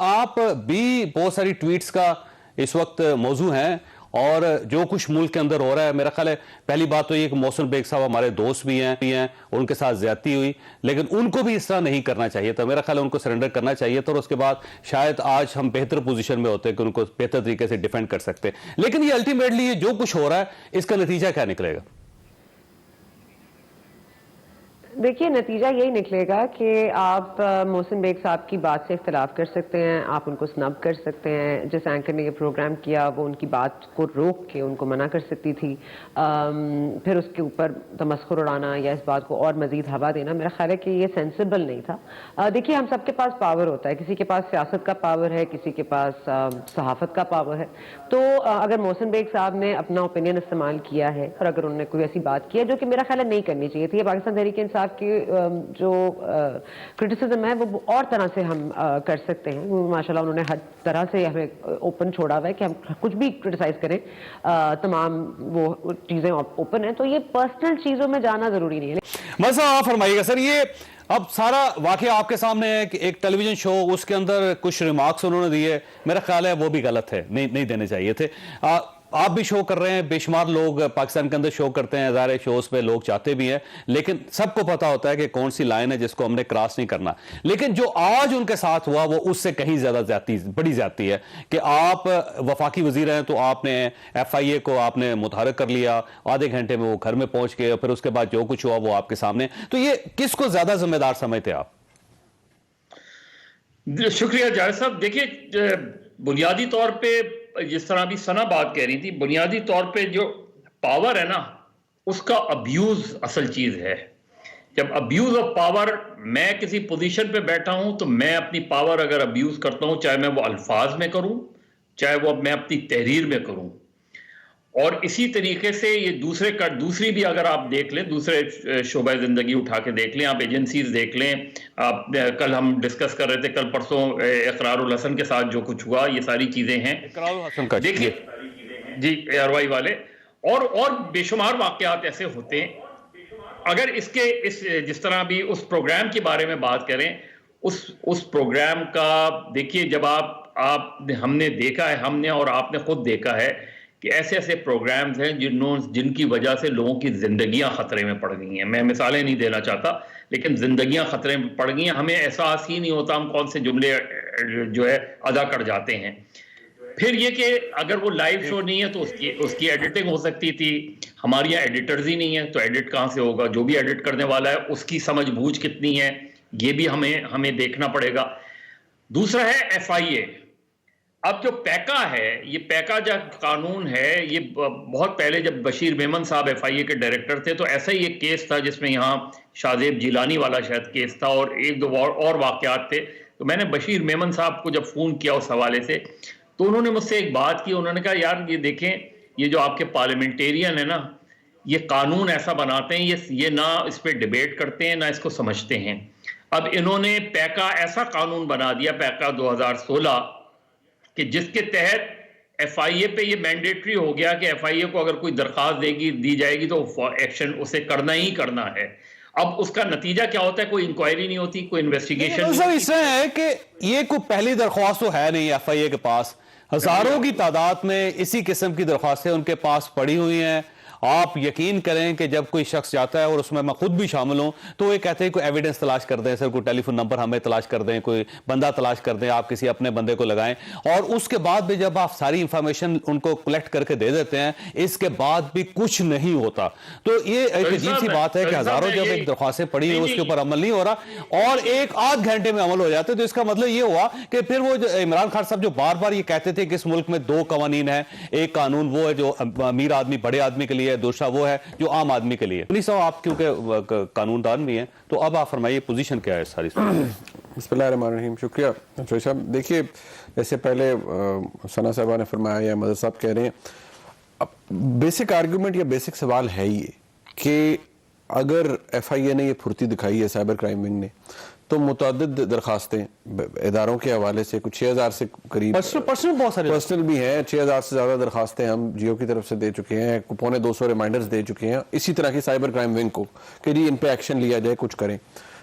आप भी बहुत सारी ट्वीट्स का इस वक्त मौजू हैं और जो कुछ मुल्क के अंदर हो रहा है, मेरा ख्याल है पहली बात तो ये कि मोहसिन बेग साहब हमारे दोस्त भी हैं, उनके साथ ज्यादती हुई, लेकिन उनको भी इस तरह नहीं करना चाहिए था। मेरा ख्याल है उनको सरेंडर करना चाहिए था और उसके बाद शायद आज हम बेहतर पोजीशन में होते कि उनको बेहतर तरीके से डिफेंड कर सकते। लेकिन ये अल्टीमेटली ये जो कुछ हो रहा है इसका नतीजा क्या निकलेगा? देखिए, नतीजा यही निकलेगा कि आप मोहसिन बेग साहब की बात से इख्तलाफ कर सकते हैं, आप उनको स्नब कर सकते हैं। जिस एंकर ने ये प्रोग्राम किया वो उनकी बात को रोक के उनको मना कर सकती थी। फिर उसके ऊपर तमस्खुर उड़ाना या इस बात को और मजीद हवा देना, मेरा ख्याल है कि ये सेंसिबल नहीं था। देखिए, हम सबके पास पावर होता है, किसी के पास सियासत का पावर है, किसी के पास सहाफत का पावर है। तो अगर मोहसिन बेग साहब ने अपना ओपिनियन इस्तेमाल किया है और अगर उन्होंने कोई ऐसी बात की है जो कि मेरा ख्याल है नहीं करनी चाहिए थी, पाकिस्तान तहरीक इंसाफ की जो क्रिटिसिज्म है वो और तरह से हम कर सकते हैं। माशाल्लाह उन्होंने हर तरह से हमें ओपन छोड़ा हुआ है कि हम कुछ भी क्रिटिसाइज करें, तमाम वो चीज़ें ओपन है। तो ये पर्सनल चीज़ों में जाना ज़रूरी नहीं है। मज़ा आप फरमाइएगा सर, ये अब सारा वाकया आपके सामने है कि एक टेलीविजन शो, उसके अंदर कुछ रिमार्क्स उन्होंने दिए, मेरा ख्याल है वो भी गलत है, नहीं देने चाहिए थे। आप भी शो कर रहे हैं, बेशुमार लोग पाकिस्तान के अंदर शो करते हैं, ज़ाहिर शोज पे लोग चाहते भी हैं, लेकिन सबको पता होता है कि कौन सी लाइन है जिसको हमने क्रॉस नहीं करना। लेकिन जो आज उनके साथ हुआ वो उससे कहीं ज्यादा बड़ी ज्यादती है कि आप वफाकी वजीर हैं तो आपने FIA को आपने मुतहरक कर लिया, आधे घंटे में वो घर में पहुंच गए, फिर उसके बाद जो कुछ हुआ वो आपके सामने। तो ये किसको ज्यादा जिम्मेदार समझते आप? शुक्रिया जावेद साहब। देखिए, बुनियादी तौर पे जिस तरह अभी सना बात कह रही थी, बुनियादी तौर पे जो पावर है ना, उसका अब्यूज असल चीज है। जब अब्यूज ऑफ पावर, मैं किसी पोजीशन पे बैठा हूं तो मैं अपनी पावर अगर अब्यूज करता हूं, चाहे मैं वो अल्फाज में करूं, चाहे वो मैं अपनी तहरीर में करूं, और इसी तरीके से ये दूसरी भी अगर आप देख लें, दूसरे शोबा जिंदगी उठा के देख लें, आप एजेंसीज देख लें। आप कल हम डिस्कस कर रहे थे, कल परसों इकरारुल हसन के साथ जो कुछ हुआ, ये सारी चीजें हैं। देखिए जी, ARY वाले और बेशुमार वाकयात ऐसे होते हैं। अगर इस जिस तरह भी उस प्रोग्राम के बारे में बात करें, उस प्रोग्राम का देखिए, जब हमने देखा है, हमने और आपने खुद देखा है कि ऐसे ऐसे प्रोग्राम्स हैं जिनकी वजह से लोगों की जिंदगियां खतरे में पड़ गई हैं। मैं मिसालें नहीं देना चाहता, लेकिन जिंदगियां खतरे में पड़ गई हैं। हमें एहसास ही नहीं होता हम कौन से जुमले जो है अदा कर जाते हैं। फिर ये कि अगर वो लाइव शो नहीं है तो उसकी एडिटिंग हो सकती थी। हमारे यहाँ एडिटर्स ही नहीं है तो एडिट कहाँ से होगा? जो भी एडिट करने वाला है उसकी समझ बूझ कितनी है, ये भी हमें देखना पड़ेगा। दूसरा है FIA। अब जो पैका है, ये पैका जो कानून है, ये बहुत पहले जब बशीर मेमन साहब FIA के डायरेक्टर थे तो ऐसा ही एक केस था जिसमें यहाँ शाहजेब जिलानी वाला शायद केस था और एक दो और वाकयात थे। तो मैंने बशीर मेमन साहब को जब फोन किया उस हवाले से, तो उन्होंने मुझसे एक बात की। उन्होंने कहा, यार ये देखें, ये जो आपके पार्लियामेंटेरियन है ना, ये कानून ऐसा बनाते हैं, ये ना इस पर डिबेट करते हैं ना इसको समझते हैं। अब इन्होंने पैका ऐसा कानून बना दिया, पैका 2016, कि जिसके तहत FIA पे ये मैंडेटरी हो गया कि FIA को अगर कोई दरख्वास्त दी जाएगी तो एक्शन उसे करना ही करना है। अब उसका नतीजा क्या होता है? कोई इंक्वायरी नहीं होती, कोई इन्वेस्टिगेशन नहीं। इसमें है कि ये कोई पहली दरख्वास्त तो है नहीं FIA के पास, हजारों की तादाद में इसी किस्म की दरख्वास्तें उनके पास पड़ी हुई हैं। आप यकीन करें कि जब कोई शख्स जाता है, और उसमें मैं खुद भी शामिल हूं, तो वो कहते हैं कोई एविडेंस तलाश कर दें सर, कोई टेलीफोन नंबर हमें तलाश कर दें, कोई बंदा तलाश कर दें, आप किसी अपने बंदे को लगाएं, और उसके बाद भी जब आप सारी इंफॉर्मेशन उनको कलेक्ट करके दे देते हैं, इसके बाद भी कुछ नहीं होता। तो ये एक अजीब सी बात है कि हजारों जब एक दरख्वास्तें पड़ी हुई उसके ऊपर अमल नहीं हो रहा और एक आध घंटे में अमल हो जाते, तो इसका मतलब ये हुआ कि फिर वो इमरान खान साहब जो बार बार ये कहते थे कि इस मुल्क में दो कवानीन है, एक कानून वो है जो अमीर आदमी बड़े आदमी के लिए, दूसरा वो है जो आम आदमी के लिए। नहीं साहब, आप क्योंकि कानूनदान भी हैं, तो अब आप फरमाइए पोजीशन क्या है सारी? बिस्मिल्लाहिर्रहमानिर्रहीम। शुक्रिया जोई साहब। देखिए, जैसे पहले सना साहबा ने फरमाया या मदर साहब कह रहे हैं, बेसिक आर्गूमेंट या बेसिक सवाल है ये कि अगर FIA ने ये फुर्ती दिखाई है, साइबर क्राइम विंग ने, तो मुतअद्दिद दरखास्तें इदारों के हवाले से कुछ 6000 से करीब पर्सनल भी हैं, 6000 से ज़्यादा दरखास्तें हम जियो की तरफ से दे चुके हैं, 250 रिमाइंडर्स दे चुके हैं इसी तरह की साइबर क्राइम विंग को कि जी इन पे एक्शन लिया जाए, कुछ करें।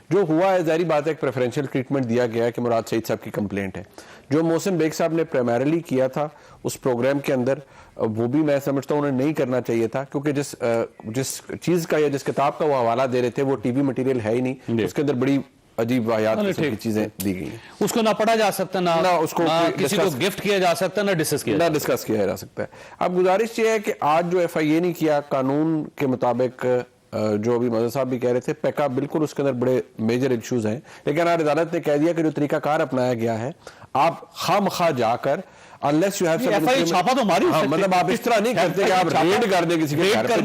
जो हुआ है, जाहिर बात है एक प्रेफरेंशियल ट्रीटमेंट दिया गया है कि मुराद सईद साहब की कंप्लेंट है। जो मोहसिन बेग साहब ने प्राइमरीली किया था उस प्रोग्राम के अंदर, वो भी मैं समझता हूँ उन्हें नहीं करना चाहिए था, क्योंकि जिस चीज का या जिस किताब का वो हवाला दे रहे थे वो टीवी मटेरियल है ही नहीं, उसके अंदर बड़ी अजीब वाहियात किस्म की चीजें दी गई हैं। उसको ना पढ़ा जा सकता, ना उसको किसी को गिफ्ट किया जा सकता, ना डिस्कस किया जा सकता है। अब गुजारिश ये है कि आज जो FIA ने किया, कानून के मुताबिक जो अभी मदर साहब भी कह रहे थे, पैका बिल्कुल उसके अंदर बड़े मेजर इश्यूज हैं, लेकिन आज अदालत ने कह दिया कि जो तरीकाकार अपनाया गया है, आप खामखा जाकर अनलेस यू हैव छापा तो हमारी, मतलब आप इस तरह नहीं करते कि आप रेड कर दे किसी के घर पे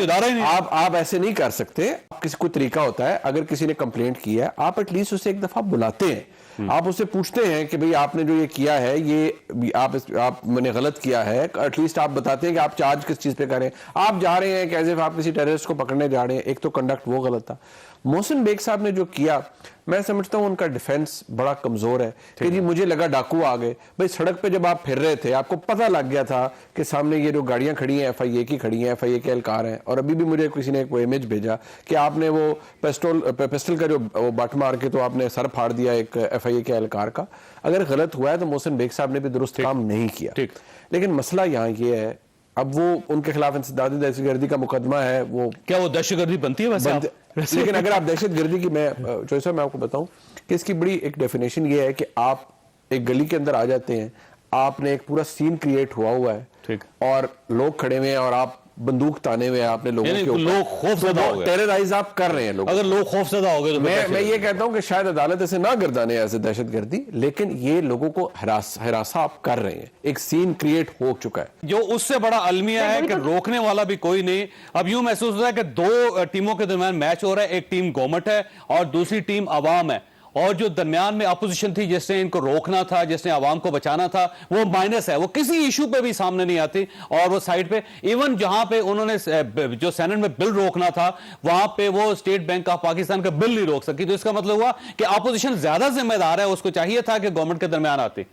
जाके, आप ऐसे नहीं कर सकते। किसी कोई तरीका होता है, अगर किसी ने कंप्लेंट की है, आप एटलीस्ट उसे एक दफा बुलाते हैं, आप उससे पूछते हैं कि भाई आपने जो ये किया है, ये आप मैंने गलत किया है, एटलीस्ट आप बताते हैं कि आप चार्ज किस चीज पे करें। आप जा रहे हैं कैसे आप किसी टेररिस्ट को पकड़ने जा रहे हैं, एक तो कंडक्ट वो गलत था। मोहसिन बेग साहब ने जो किया, मैं समझता हूं उनका डिफेंस बड़ा कमजोर है कि जी मुझे लगा डाकू आ गए। भाई सड़क पे जब आप फिर रहे थे, आपको पता लग गया था कि सामने ये जो गाड़ियां खड़ी हैं FIA की खड़ी हैं, FIA के एहलकार हैं, और अभी भी मुझे किसी ने कोई इमेज भेजा कि आपने वो पिस्टल का जो बट मार के तो आपने सर फाड़ दिया एक FIA के एहलकार का। अगर गलत हुआ है तो मोहसिन बेग साहब ने भी दुरुस्त काम नहीं किया। लेकिन मसला यहाँ ये है, अब वो उनके खिलाफ इंसदादी दहशतगर्दी का मुकदमा है, वो क्या वो दहशतगर्दी बनती है वैसे? लेकिन अगर आप दहशतगर्दी की, मैं चॉइस मैं आपको बताऊं कि इसकी बड़ी एक डेफिनेशन ये है कि आप एक गली के अंदर आ जाते हैं, आपने एक पूरा सीन क्रिएट हुआ है, ठीक, और लोग खड़े हुए हैं और आप बंदूक ताने हुए हैं आपने लोगों के ऊपर, लोग खौफजदा हो गए, टेरराइज आप कर रहे हैं लोग। अगर लोग खौफजदा हो गए तो मैं ये कहता हूं कि शायद अदालत ऐसे ना गर्दाने ऐसे दहशतगर्दी, लेकिन ये लोगों को हरासा आप कर रहे हैं, एक सीन क्रिएट हो चुका है जो उससे बड़ा अलमिया है कि रोकने वाला भी कोई नहीं। अब यूं महसूस होता है कि दो टीमों के दरमियान मैच हो रहा है, एक टीम गवर्नमेंट है और दूसरी टीम आवाम है, और जो दरमियान में अपोजिशन थी जिसने इनको रोकना था, जिसने आवाम को बचाना था, वो माइनस है, वो किसी इशू पे भी सामने नहीं आती। और वो साइड पे इवन जहां पे उन्होंने जो सेनेट में बिल रोकना था, वहां पे वो स्टेट बैंक ऑफ पाकिस्तान का बिल नहीं रोक सकी। तो इसका मतलब हुआ कि अपोजिशन ज्यादा जिम्मेदार है, उसको चाहिए था कि गवर्नमेंट के दरमियान आती।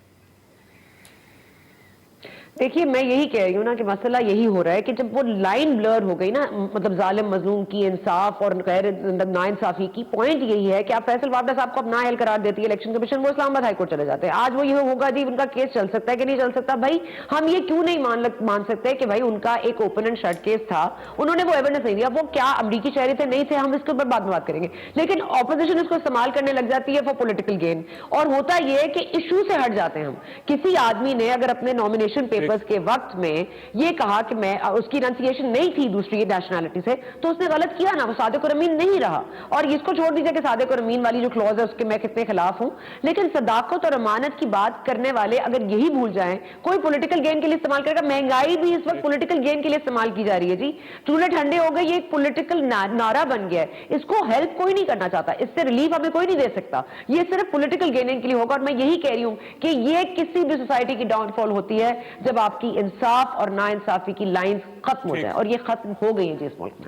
देखिए मैं यही कह रही हूँ ना कि मसला यही हो रहा है कि जब वो लाइन ब्लर हो गई ना, मतलब जालिम मजलूम की, इंसाफ और गैर नाइंसाफी की, पॉइंट यही है कि आप फैसल वापडा साहब को अपना नाअहल करार देती है इलेक्शन कमीशन, वो इस्लामाबाद हाईकोर्ट चले जाते हैं। आज वो ये होगा जी उनका केस चल सकता है कि नहीं चल सकता, भाई हम ये क्यों नहीं मान सकते कि भाई उनका एक ओपन एंड शट केस था, उन्होंने वो एविडेंस नहीं दिया, वो क्या अमरीकी शहरी थे नहीं थे, हम इसके ऊपर बाद में बात करेंगे, लेकिन ऑपोजिशन इसको इस्तेमाल करने लग जाती है फॉर पॉलिटिकल गेन। और होता यह है कि इशू से हट जाते हैं हम। किसी आदमी ने अगर अपने नॉमिनेशन पेपर्स के वक्त में ये कहा कि मैं, उसकी इनंसिएशन नहीं थी दूसरी नेशनैलिटी से, तो उसने गलत किया ना, वो सादिक और अमीन नहीं रहा। और इसको छोड़ दीजिए कि सादिक और अमीन वाली जो क्लॉज है उसके मैं कितने खिलाफ हूं, लेकिन सदाकत और अमानत की बात करने वाले अगर यही भूल जाएं, कोई पॉलिटिकल गेन के लिए इस्तेमाल करेगा। महंगाई भी इस वक्त पॉलिटिकल गेन के लिए इस्तेमाल की जा रही है जी, चूल्हे ठंडे हो गए, ये एक पॉलिटिकल नारा बन गया है, इसको हेल्प कोई नहीं करना चाहता, इससे रिलीफ हमें कोई नहीं दे सकता, ये सिर्फ पॉलिटिकल गेनिंग के लिए होगा। और मैं यही कह रही हूं कि ये किसी भी सोसाइटी की डाउनफॉल होती है जब आपकी इंसाफ और नाइंसाफी की लाइंस खत्म हो जाए, और ये खत्म हो गई है जी इस मुल्क में।